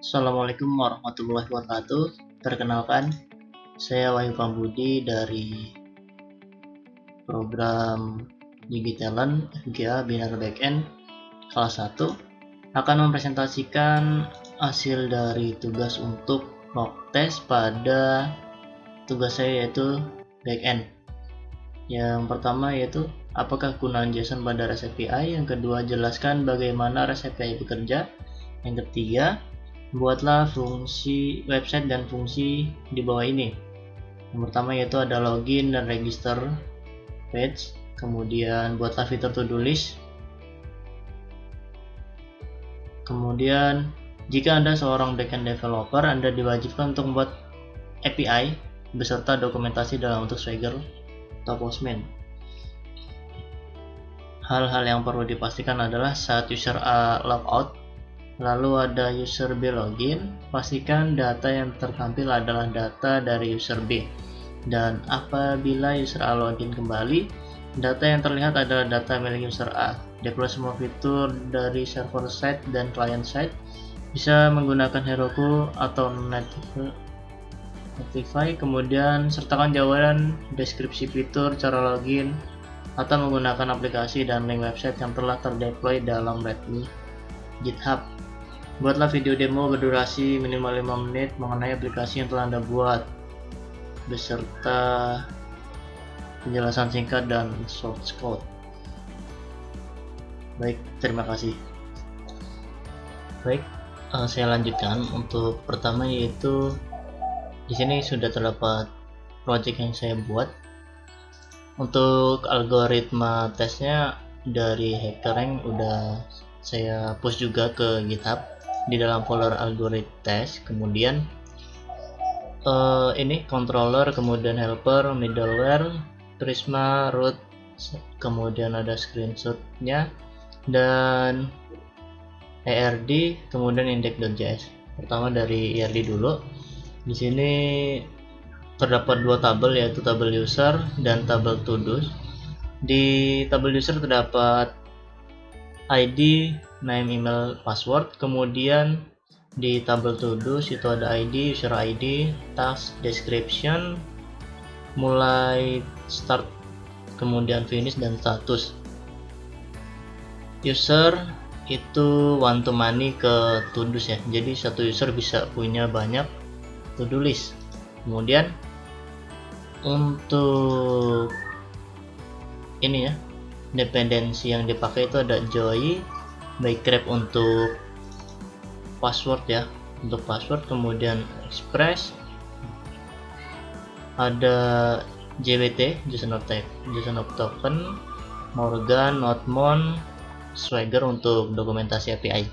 Assalamualaikum warahmatullahi wabarakatuh. Perkenalkan, saya Wahyu Pambudi dari program Gigi Talent FGA Binario Backend kelas 1 akan mempresentasikan hasil dari tugas untuk mock test pada tugas saya yaitu backend. Yang pertama yaitu apakah gunaan JSON pada REST API, yang kedua jelaskan bagaimana REST API bekerja, yang ketiga buatlah fungsi website dan fungsi di bawah ini. Yang pertama yaitu ada login dan register page, kemudian buatlah fitur to-do list. Kemudian jika Anda seorang backend developer, Anda diwajibkan untuk membuat API beserta dokumentasi dalam bentuk Swagger atau Postman. Hal-hal yang perlu dipastikan adalah saat user A logout, lalu ada user B login, pastikan data yang tertampil adalah data dari user B. Dan apabila user A login kembali, data yang terlihat adalah data milik user A. Deploy semua fitur dari server side dan client side. Bisa menggunakan Heroku atau Netlify, kemudian sertakan jawaban deskripsi fitur, cara login, atau menggunakan aplikasi dan link website yang telah terdeploy dalam README GitHub. Buatlah video demo berdurasi minimal 5 menit mengenai aplikasi yang telah Anda buat, beserta penjelasan singkat dan source code. Baik, terima kasih. Baik, saya lanjutkan. Untuk pertama yaitu di sini sudah terdapat project yang saya buat. Untuk algoritma tesnya dari HackerRank udah saya push juga ke GitHub di dalam folder algoritma test. Kemudian ini controller, kemudian helper, middleware, Prisma, root, kemudian ada screenshotnya, dan ERD, kemudian index.js. Pertama dari ERD dulu. Di sini terdapat dua tabel, yaitu tabel user dan tabel to-dos. Di tabel user terdapat ID, name, email, password. Kemudian di tabel to-dos itu ada ID, user ID, task description, mulai start, kemudian finish, dan status. User itu one to many ke to-dos ya, jadi satu user bisa punya banyak to-do list. Kemudian untuk ini ya, dependensi yang dipakai itu ada Joy, Bygrep untuk password ya, untuk password, kemudian Express, ada JWT, JSON of Token, Morgan, Nodemon, Swagger untuk dokumentasi API.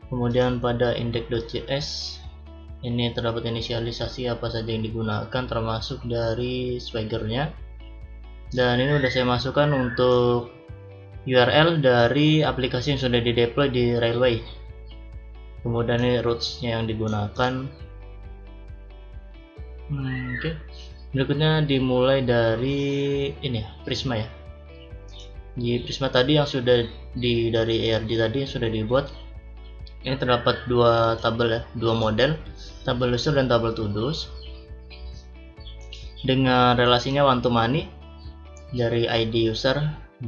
Kemudian pada index.js ini terdapat inisialisasi apa saja yang digunakan termasuk dari Swaggernya, dan ini udah saya masukkan untuk URL dari aplikasi yang sudah dideploy di Railway. Kemudian ini roots-nya yang digunakan. Oke. Berikutnya dimulai dari ini ya, Prisma ya. Di Prisma tadi yang sudah dari ERD tadi yang sudah dibuat, ini terdapat dua tabel ya, dua model, tabel user dan tabel to-dos dengan relasinya one to many dari ID user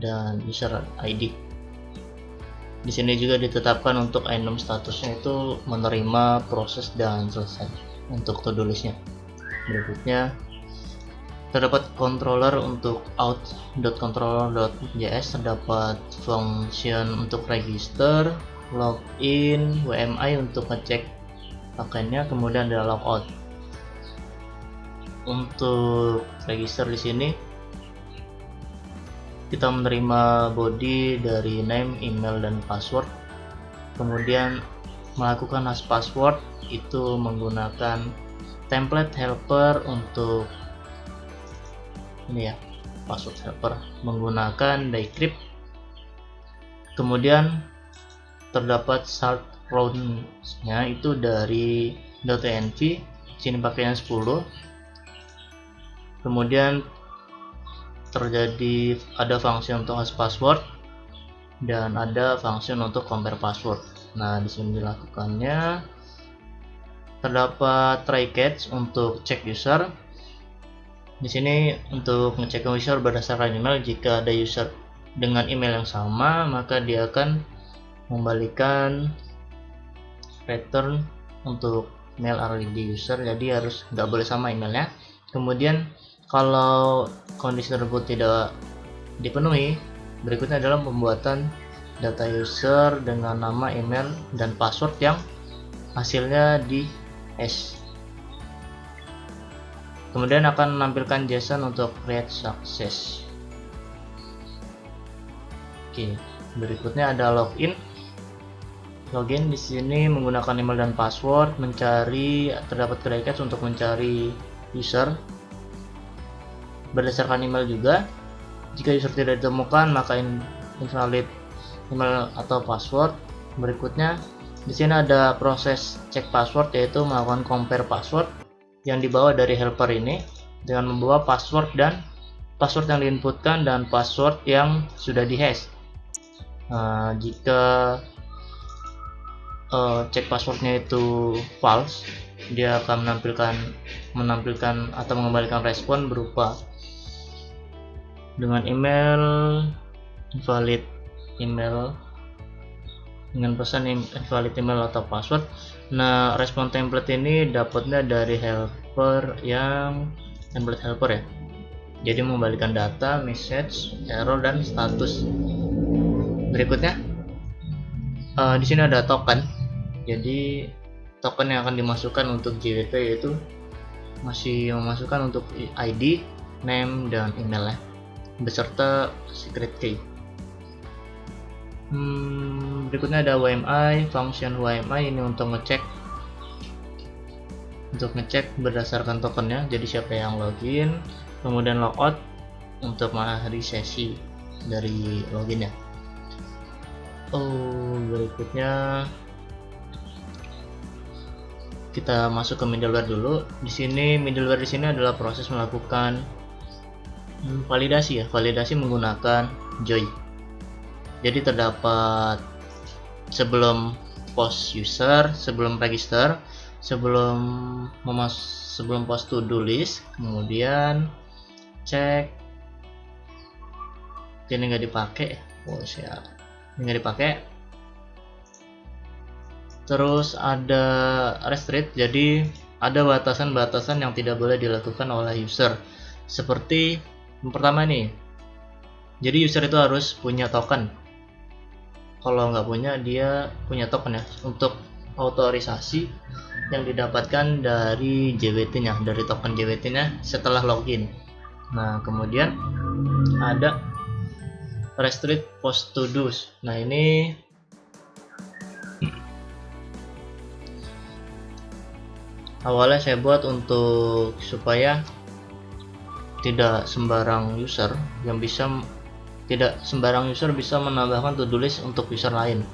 dan user ID. Di sini juga ditetapkan untuk item statusnya itu menerima, proses, dan selesai untuk to-do listnya. Berikutnya terdapat controller untuk out.controller.js, terdapat function untuk register, login, WMI untuk ngecek pakainya, kemudian ada logout. Untuk register di sini kita menerima body dari name, email, dan password. Kemudian melakukan hash password itu menggunakan template helper untuk ini ya, password helper menggunakan Bygrep. Kemudian terdapat start round-nya itu dari .env, sini pakainya 10. Kemudian terjadi ada function untuk hash password dan ada function untuk compare password. Nah, di sini dilakukannya terdapat try catch untuk cek user. Di sini untuk ngecek user berdasarkan email, jika ada user dengan email yang sama maka dia akan membalikan return untuk mail already user, jadi harus nggak boleh sama emailnya. Kemudian kalau kondisi tersebut tidak dipenuhi, berikutnya adalah pembuatan data user dengan nama, email, dan password yang hasilnya di hash. Kemudian akan menampilkan JSON untuk create success. Oke, berikutnya ada login. Login di sini menggunakan email dan password, mencari, terdapat try catch untuk mencari user berdasarkan email juga. Jika user tidak ditemukan maka invalid email atau password. Berikutnya di sini ada proses cek password, yaitu melakukan compare password yang dibawa dari helper ini dengan membawa password dan password yang diinputkan dan password yang sudah dihash. Jika cek passwordnya itu false, dia akan menampilkan atau mengembalikan respon berupa dengan email invalid email, dengan pesan invalid email atau password. Nah, respon template ini dapatnya dari helper yang template helper ya. Jadi membalikan data, message, error, dan status. Berikutnya di sini ada token. Jadi token yang akan dimasukkan untuk JWT yaitu masih memasukkan untuk ID, name, dan email ya, beserta secret key. Berikutnya ada WMI, function WMI ini untuk ngecek berdasarkan tokennya, jadi siapa yang login. Kemudian logout untuk mengakhiri sesi dari loginnya. Berikutnya kita masuk ke middleware dulu. Di sini middleware di sini adalah proses melakukan validasi ya, validasi menggunakan Joy. Jadi terdapat sebelum post user, sebelum register, sebelum post to do list, kemudian cek ini nggak dipakai, ini nggak dipakai. Terus ada restrict, jadi ada batasan-batasan yang tidak boleh dilakukan oleh user. Seperti yang pertama nih, jadi user itu harus punya token. Kalau nggak punya, dia punya token ya, untuk otorisasi yang didapatkan dari JWT-nya, dari token JWT-nya setelah login. Nah, kemudian ada restrict post to do's. Nah, ini awalnya saya buat untuk supaya tidak sembarang user bisa menambahkan to do list untuk user lain.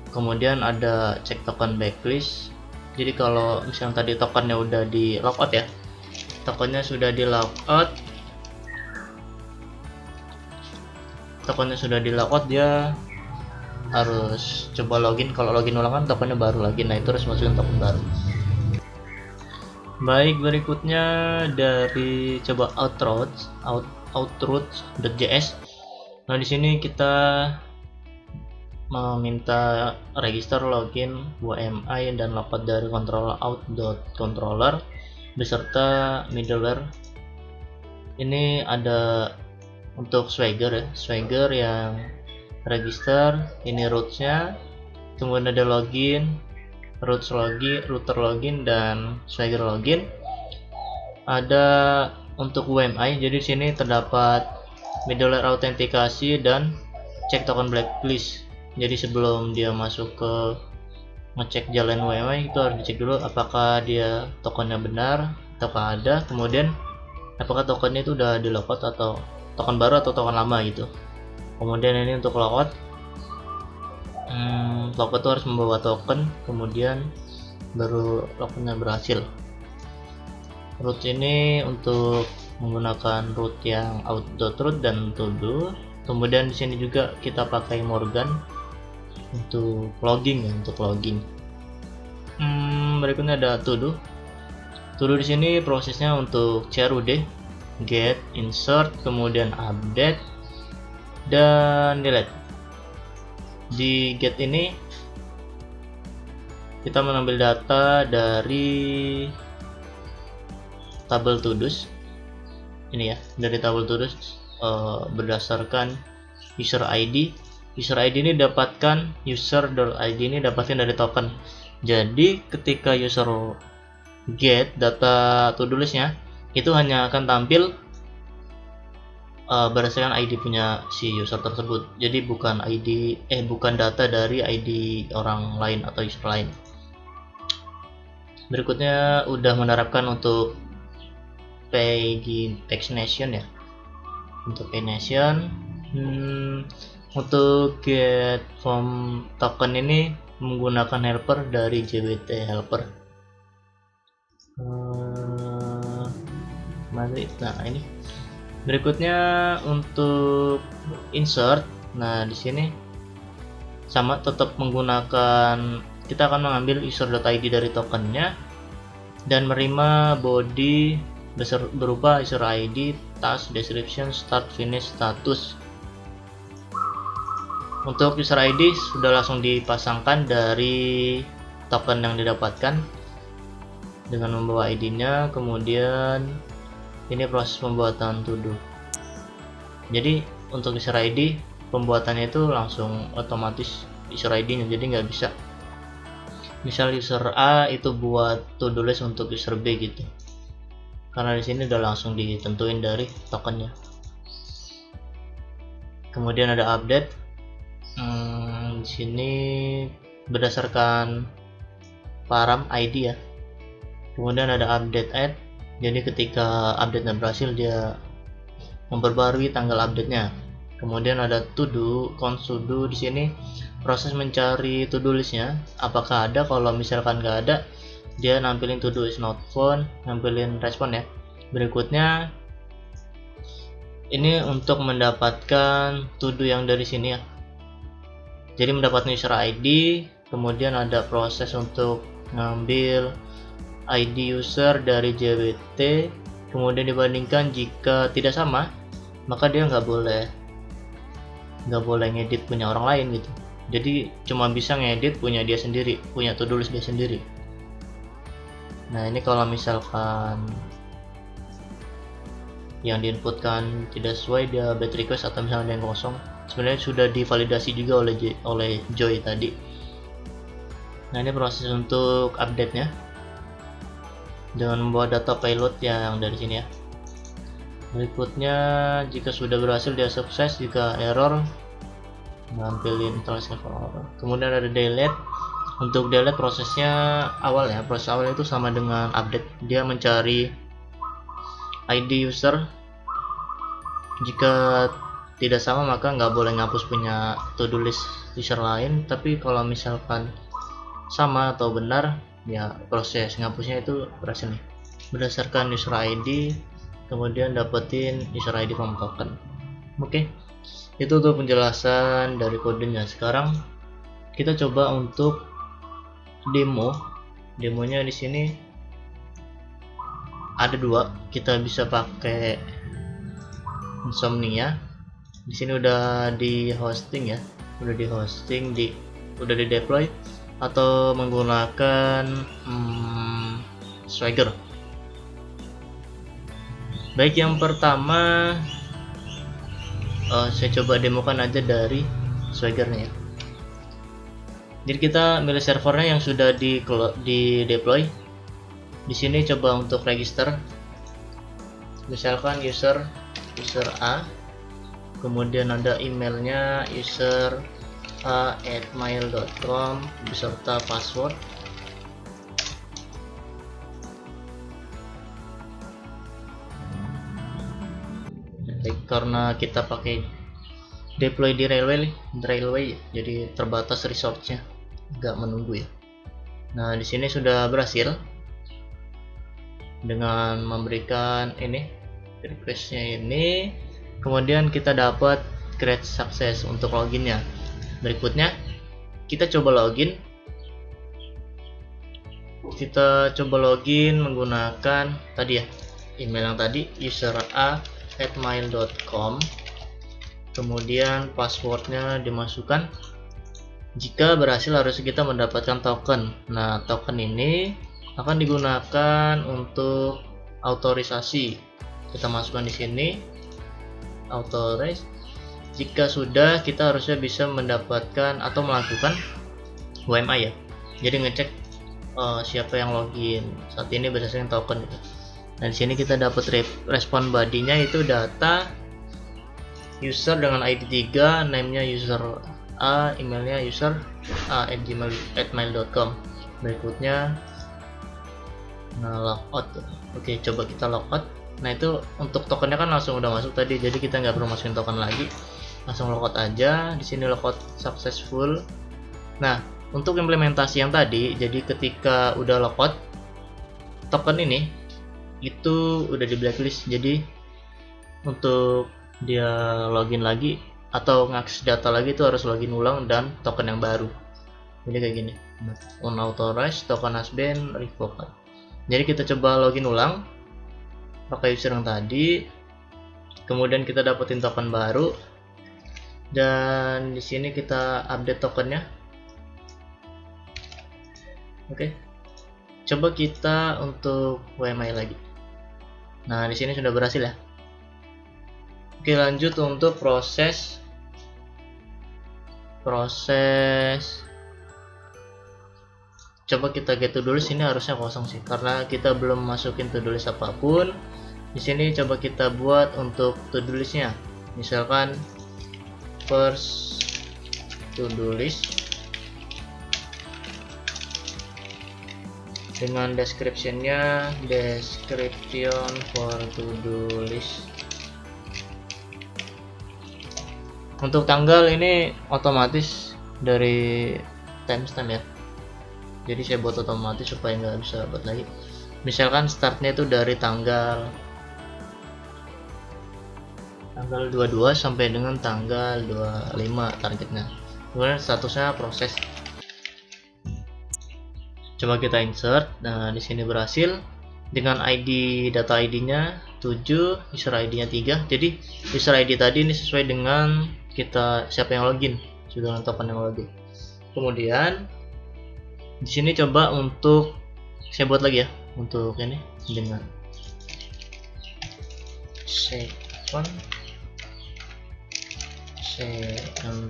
Kemudian ada cek token blacklist. Jadi kalau misalnya tadi tokennya udah di logout ya, tokennya sudah di logout, dia harus coba login. Kalau login ulang kan tokennya baru lagi, nah itu harus masukin token baru. Baik, berikutnya dari coba outroot.js. Nah, di sini kita meminta register, login, WMI, dan logout dari out.controller beserta middleware. Ini ada untuk Swagger ya, Swagger yang register, ini rootsnya, kemudian ada login, roots login, router login, dan Swagger login. Ada untuk WMI, jadi di sini terdapat middleware autentikasi dan cek token blacklist. Jadi sebelum dia masuk ke ngecek jalan WMI, itu harus dicek dulu apakah dia tokennya benar ataukah ada, kemudian apakah tokennya itu udah di logout atau token baru atau token lama gitu. Kemudian ini untuk logout, logout itu harus membawa token, kemudian baru logoutnya berhasil. Root ini untuk menggunakan root yang out.root dan to-do. Kemudian di sini juga kita pakai Morgan untuk logging ya, untuk logging. berikutnya ada to do. To do di sini prosesnya untuk CRUD, get, insert, kemudian update dan delete. Di get ini kita mengambil data dari tabel to do's ini ya, dari tabel to do's berdasarkan user ID. User ID ini dapatkan user.id ini dapatkan dari token. Jadi ketika user get data to do listnya itu hanya akan tampil berdasarkan ID punya si user tersebut. Jadi bukan bukan data dari ID orang lain atau user lain. Berikutnya udah menerapkan untuk pagination ya. Untuk pagination untuk get from token ini menggunakan helper dari JWT helper. Nah ini berikutnya untuk insert. Nah di sini sama, tetap menggunakan, kita akan mengambil user.id dari tokennya dan menerima body berupa user ID, task, description, start, finish, status. Untuk user ID sudah langsung dipasangkan dari token yang didapatkan dengan membawa ID-nya. Kemudian ini proses pembuatan to do. Jadi untuk user ID pembuatannya itu langsung otomatis user ID-nya, jadi nggak bisa misal user A itu buat to do list untuk user B gitu, karena di sini udah langsung ditentuin dari tokennya. Kemudian ada update. Di sini berdasarkan param ID ya. Kemudian ada update add. Jadi ketika update-nya berhasil dia memperbarui tanggal update-nya. Kemudian ada to do, count to do. Di sini proses mencari to do list-nya apakah ada. Kalau misalkan nggak ada, dia nampilin to do is not found, nampilin respon ya. Berikutnya ini untuk mendapatkan to do yang dari sini ya. Jadi mendapatkan user ID, kemudian ada proses untuk ngambil ID user dari JWT, kemudian dibandingkan. Jika tidak sama, maka dia nggak boleh ngedit punya orang lain gitu. Jadi cuma bisa ngedit punya dia sendiri, punya to do list dia sendiri. Nah ini kalau misalkan yang diinputkan tidak sesuai, dia bad request atau misalnya yang kosong, sebenarnya sudah divalidasi juga oleh Joy tadi. Nah ini proses untuk update nya dengan membawa data payload yang dari sini ya. Berikutnya jika sudah berhasil dia sukses, jika error nampilin translate error. Kemudian ada delete. Untuk delete prosesnya awal ya, proses awal itu sama dengan update, dia mencari ID user. Jika tidak sama maka nggak boleh ngapus punya to do list user lain, tapi kalau misalkan sama atau benar ya proses ngapusnya itu berhasil nih. Berdasarkan user ID kemudian dapetin user ID from token. Oke, itu untuk penjelasan dari kodenya. Sekarang kita coba untuk demonya. Di sini ada dua, kita bisa pakai Insomnia. Di sini udah di hosting ya, udah di deploy atau menggunakan Swagger. Baik, yang pertama saya coba demokan aja dari Swagger nya ya. Jadi kita milih servernya yang sudah di deploy. Di sini coba untuk register, misalkan user A, kemudian ada emailnya user@mail.com beserta password. Karena kita pakai deploy di railway jadi terbatas resource-nya, nggak menunggu ya. Nah di sini sudah berhasil dengan memberikan ini requestnya ini. Kemudian kita dapat create success untuk loginnya. Berikutnya kita coba login. kita coba login menggunakan tadi ya, email yang tadi, usera@mail.com, kemudian passwordnya dimasukkan. Jika berhasil harus kita mendapatkan token. Nah, token ini akan digunakan untuk autorisasi. Kita masukkan di sini authorize. Jika sudah, kita harusnya bisa mendapatkan atau melakukan UMI ya, jadi ngecek siapa yang login saat ini berdasarkan token gitu. Nah, di sini kita dapat respon body-nya itu data user dengan ID 3, name-nya user A, emailnya user a@mail.com. Berikutnya logout. Oke, coba kita logout. Nah, itu untuk tokennya kan langsung udah masuk tadi, jadi kita nggak perlu masukin token lagi, langsung logout aja. Di sini logout successful. Nah, untuk implementasi yang tadi, jadi ketika udah logout, token ini itu udah di blacklist, jadi untuk dia login lagi atau ngakses data lagi itu harus login ulang dan token yang baru. Jadi kayak gini, unauthorized, token has been revoked. Jadi kita coba login ulang pakai user yang tadi, kemudian kita dapetin token baru, dan di sini kita update tokennya. Oke, coba kita untuk UMI lagi. Nah, di sini sudah berhasil ya. Oke, lanjut untuk proses coba kita get to do list. Ini harusnya kosong sih karena kita belum masukin to do list apapun. Di sini coba kita buat untuk to do listnya, misalkan first to do list dengan description-nya description for to do list. Untuk tanggal ini otomatis dari timestamp ya, jadi saya buat otomatis supaya nggak bisa buat lagi. Misalkan startnya itu dari tanggal 22 sampai dengan tanggal 25 targetnya, kemudian statusnya proses. Coba kita insert. Nah, di sini berhasil dengan ID, data ID-nya 7, user ID-nya 3. Jadi user ID tadi ini sesuai dengan kita siapa yang login, sudah dengan token yang login. Kemudian di sini coba untuk saya buat lagi ya, untuk ini dengan second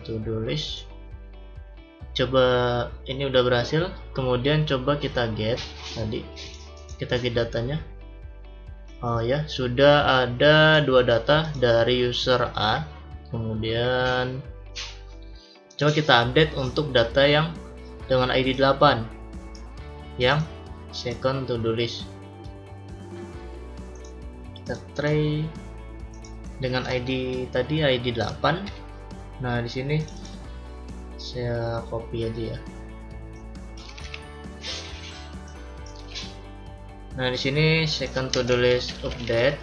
to do list. Coba ini udah berhasil, kemudian coba kita get tadi, kita get datanya. Oh ya, sudah ada 2 data dari user A. Kemudian coba kita update untuk data yang dengan ID 8 yang second to do list. Kita try dengan ID tadi, ID 8. Nah, di sini saya copy aja ya. Nah, di sini second to do list update,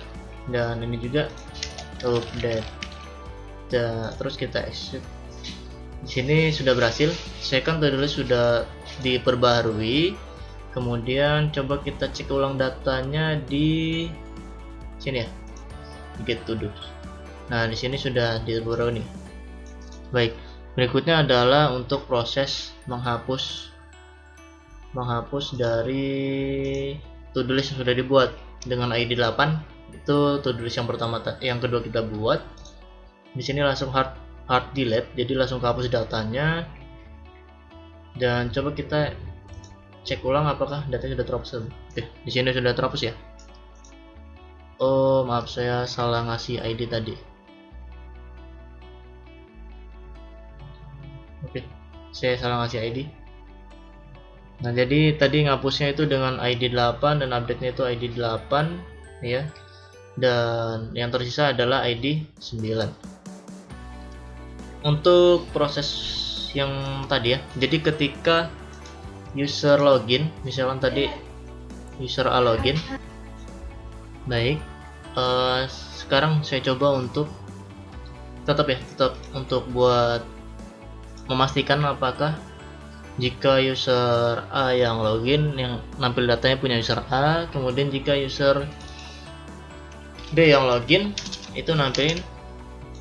dan ini juga update. Terus kita execute. Di sini sudah berhasil, second to do list sudah diperbaharui. Kemudian coba kita cek ulang datanya di sini ya, get to do. Nah, di sini sudah diperbarui nih. Baik, berikutnya adalah untuk proses menghapus dari to do list yang sudah dibuat dengan ID 8. Itu to do list yang pertama, yang kedua kita buat. Di sini langsung hard delete, jadi langsung hapus datanya. Dan coba kita cek ulang apakah datanya sudah terhapus. Oke, di sini sudah terhapus ya. Oh, maaf, saya salah ngasih ID tadi. Oke, saya salah ngasih ID. Nah, jadi tadi ngapusnya itu dengan ID 8 dan update-nya itu ID 8 ya. Dan yang tersisa adalah ID 9. Untuk proses yang tadi ya, jadi ketika user login, misalkan tadi user A login. Baik, sekarang saya coba untuk tetap untuk buat memastikan apakah Jika user A yang login, yang nampil datanya punya user A, kemudian jika user B yang login, itu nampilin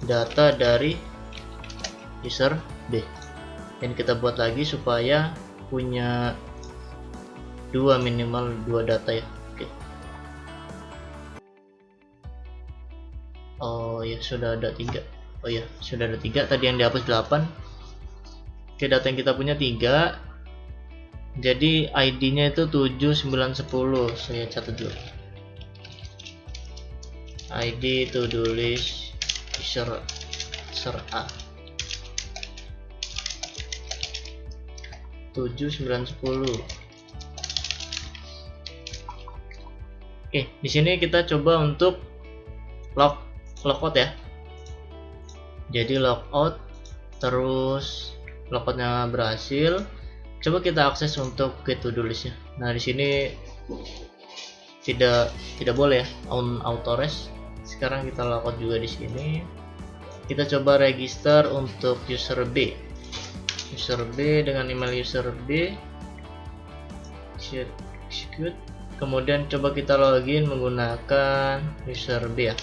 data dari user B. Dan kita buat lagi supaya punya minimal dua data ya. Oke. Oh ya, sudah ada 3. Oh ya, sudah ada 3. Tadi yang dihapus 8. Oke, data yang kita punya 3. Jadi ID-nya itu 7, 9, 10. Saya catat dulu. ID to do list user A 7, 9, 10. Oke, di sini kita coba untuk logout ya. Jadi logout, terus logoutnya berhasil. Coba kita akses untuk get to do listnya. Nah, di sini tidak boleh ya, on auto rest. Sekarang kita logout juga di sini. Kita coba register untuk user B. User B dengan email user B. Execute. Kemudian coba kita login menggunakan user B ya.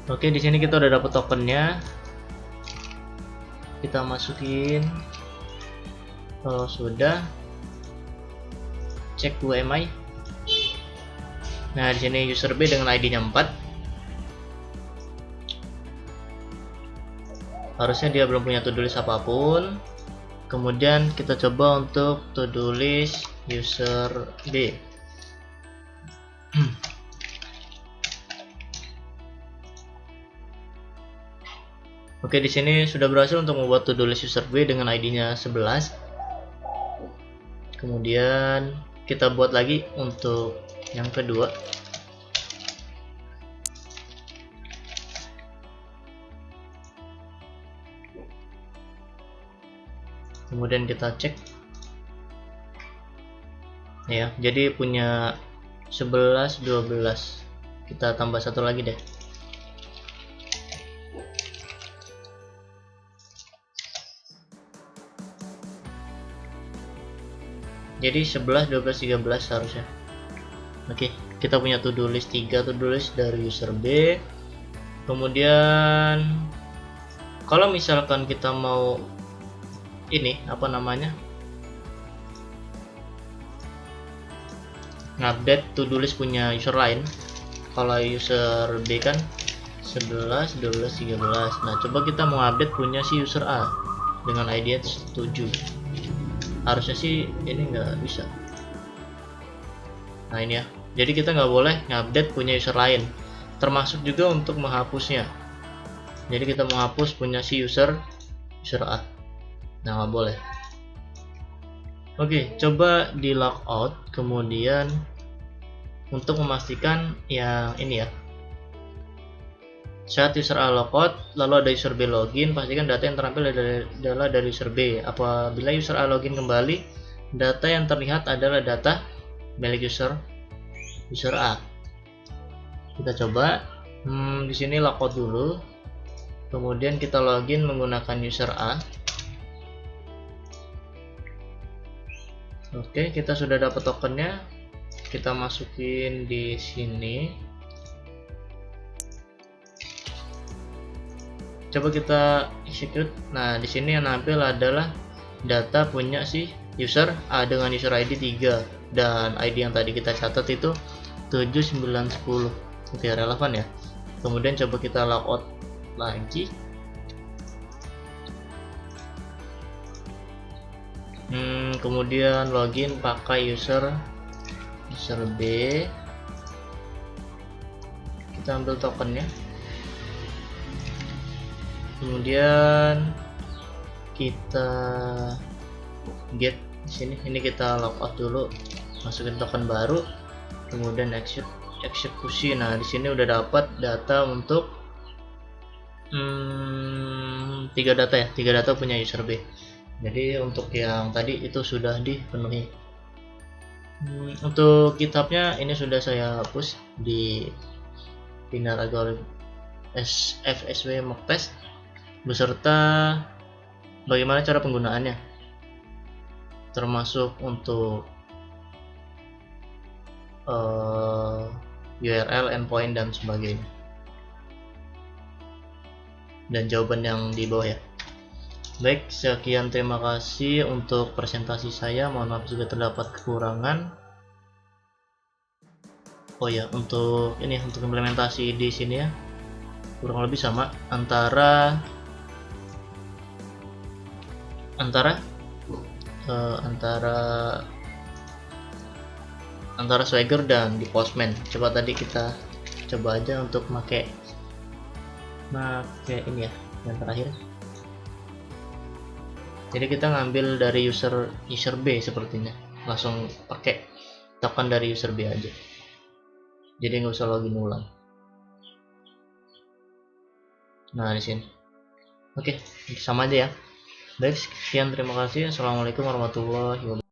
Oke, di sini kita udah dapat tokennya. Kita masukin. Kalau sudah, cek UMI. Nah, di sini user B dengan ID-nya 4. Harusnya dia belum punya to-do list apapun. Kemudian kita coba untuk to-do list user B. Oke, di sini sudah berhasil untuk membuat to-do list user B dengan ID-nya 11. Kemudian kita buat lagi untuk yang kedua. Kemudian kita cek. Ya, jadi punya 11, 12. Kita tambah satu lagi deh. Jadi 11, 12, 13 harusnya. Oke, kita punya to-do list 3 to-do list dari user B. Kemudian kalau misalkan kita mau ini apa namanya? Ngupdate to-do list punya user lain. Kalau user B kan 11, 12, 13. Nah, coba kita mau update punya si user A dengan ID 7. Harusnya sih ini nggak bisa. Nah, ini ya. Jadi kita nggak boleh ngupdate punya user lain, termasuk juga untuk menghapusnya. Jadi kita mau hapus punya si user A. Nah, nggak boleh. Oke, coba di logout. Kemudian untuk memastikan yang ini ya, saat user A logout lalu ada user B login, pastikan data yang terampil adalah dari user B. Apabila user A login kembali, data yang terlihat adalah data milik user A. Kita coba di sini logout dulu, kemudian kita login menggunakan user A. Oke, kita sudah dapat tokennya. Kita masukin di sini. Coba kita execute. Nah, di sini yang nampil adalah data punya si user A dengan user ID 3 dan ID yang tadi kita catat itu 7, 9, 10. Oke, relevan ya. Kemudian coba kita logout lagi. Kemudian login pakai user B. Kita ambil tokennya. Kemudian kita get di sini. Ini kita logout dulu, masukin token baru, kemudian eksekusi. Nah, di sini udah dapat data untuk 3 data ya. 3 data punya user B. Jadi untuk yang tadi itu sudah dipenuhi. Untuk GitHub-nya ini sudah saya hapus di Pinarago FSW mock test beserta bagaimana cara penggunaannya, termasuk untuk URL, endpoint, dan sebagainya, dan jawaban yang di bawah ya. Baik, sekian, terima kasih untuk presentasi saya. Mohon maaf jika terdapat kekurangan. Oh ya, untuk implementasi di sini ya, kurang lebih sama antara Swagger dan di Postman. Coba tadi kita coba aja untuk pakai ini ya, yang terakhir. Jadi kita ngambil dari user B sepertinya, langsung pakai token dari user B aja, jadi nggak usah login ulang. Nah di sini oke, sama aja ya. Baik, sekian, terima kasih. Assalamualaikum warahmatullahi wabarakatuh.